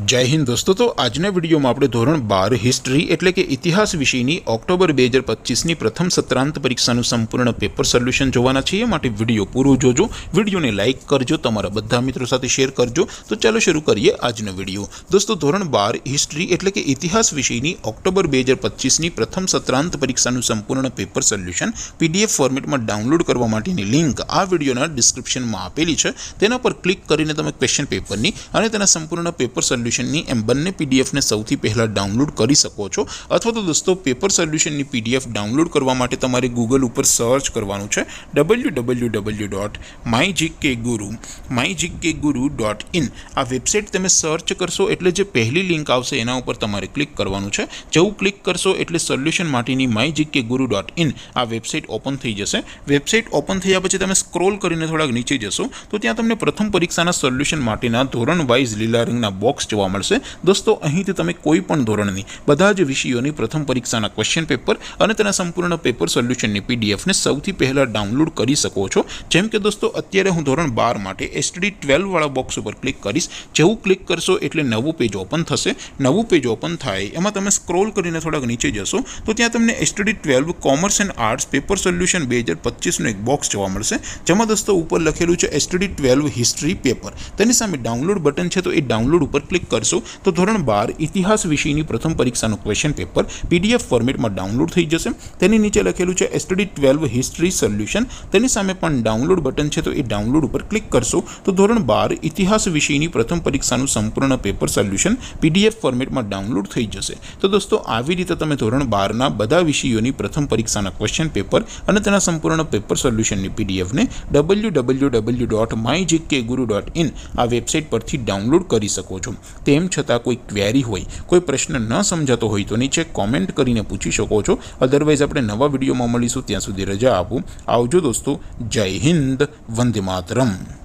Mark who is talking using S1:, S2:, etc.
S1: जय हिंद दोस्तों। तो आजना विडियो में आपणे धोरण 12 हिस्ट्री एटले के इतिहास विषयनी ऑक्टोबर 2025 ની प्रथम सत्रांत परीक्षाનું संपूर्ण पेपर सोल्यूशन જોવાના છીએ। માટે વિડિયો પૂરો જોજો, વિડિયોને લાઈક કરજો, તમારા બધા મિત્રો સાથે શેર કરજો। તો ચાલો શરૂ કરીએ આજનો વિડિયો। दोस्तों ધોરણ 12 हिस्ट्री एटले के इतिहास विषयनी ऑक्टोबर 2025 ની प्रथम सत्रांत परीक्षाનું संपूर्ण पेपर सोल्यूशन पीडीएफ फॉर्मेटમાં ડાઉનલોડ કરવા માટેની લિંક આ વિડિયોના ડિસ્ક્રિપ્શનમાં આપેલી છે। તેના પર ક્લિક કરીને તમે ક્વેશ્ચન પેપરની અને તેના સંપૂર્ણ પેપર સોલ્યુશનની એમ બંને પીડીએફ ને સૌથી પહેલા ડાઉનલોડ કરી શકો છો। અથવા તો દોસ્તો પેપર સોલ્યુશનની પીડીએફ ડાઉનલોડ કરવા માટે તમારે ગૂગલ ઉપર સર્ચ કરવાનું છે www.mygkguru.in। આ વેબસાઇટ તમે સર્ચ કરશો એટલે જે પહેલી લિંક આવશે એના ઉપર તમારે ક્લિક કરવાનું છે। જેવું ક્લિક કરશો એટલે સોલ્યુશન માટેની mygkguru.in આ વેબસાઇટ ઓપન થઈ જશે। વેબસાઇટ ઓપન થયા પછી તમે સ્ક્રોલ કરીને થોડાક નીચે જશો તો ત્યાં તમને પ્રથમ પરીક્ષાના સોલ્યુશન માટેના ધોરણ વાઇઝ લીલા રંગના બોક્સ જોવા મળશે। दोस्तों અહીંથી તમે કોઈ પણ ધોરણની બધા જ વિષયોની પ્રથમ પરીક્ષાના ક્વેશ્ચન પેપર અને તેના સંપૂર્ણ પેપર સોલ્યુશનની પીડીએફ ને સૌથી પહેલા ડાઉનલોડ કરી શકો છો। જેમ કે દોસ્તો અત્યારે હું ધોરણ 12 માટે એસટીડી 12 વાળા બોક્સ ઉપર ક્લિક કરીશ। જેવું ક્લિક કરશો એટલે નવું પેજ ઓપન થશે। નવું પેજ ઓપન થાય એમાં તમે સ્ક્રોલ કરીને થોડાક નીચે જશો તો ત્યાં તમને STD 12 commerce and arts paper solution 2025 નું એક બોક્સ જોવા મળશે। જેમાં દોસ્તો ઉપર લખેલું છે એસટીડી 12 હિસ્ટ્રી પેપર। તેની સામે ડાઉનલોડ બટન છે તો એ ડાઉનલોડ ઉપર ક્લિક કરશો तो ધોરણ 12 इतिहास विषयની प्रथम परीक्षाનું क्वेश्चन पेपर पीडीएफ फॉर्मेटમાં ડાઉનલોડ થઈ જશે। તેની નીચે લખેલું છે એસટીડી 12 હિસ્ટ્રી સોલ્યુશન। તેની સામે પણ ડાઉનલોડ બટન છે તો એ ડાઉનલોડ ઉપર ક્લિક કરશો તો ધોરણ 12 इतिहास વિષયની પ્રથમ પરીક્ષાનું સંપૂર્ણ પેપર સોલ્યુશન પીડીએફ ફોર્મેટમાં ડાઉનલોડ થઈ જશે। તો દોસ્તો આવી રીતે તમે ધોરણ 12 ના બધા વિષયોની પ્રથમ પરીક્ષાના ક્વેશ્ચન પેપર અને તેના સંપૂર્ણ પેપર સોલ્યુશનની પીડીએફ ને www.mygkguru.in આ વેબસાઇટ પરથી ડાઉનલોડ કરી શકો છો। તેમ છતાં कोई क्वेरी होय, कोई प्रश्न न समझातो होय तो नीचे कॉमेंट करीने पूछी शको छो। अदरवाइज आपणे नवा विडियोमां मळीशुं, त्यां सुधी रजा आपो। आवजो दोस्तों। जय हिंद, वंदे मातरम।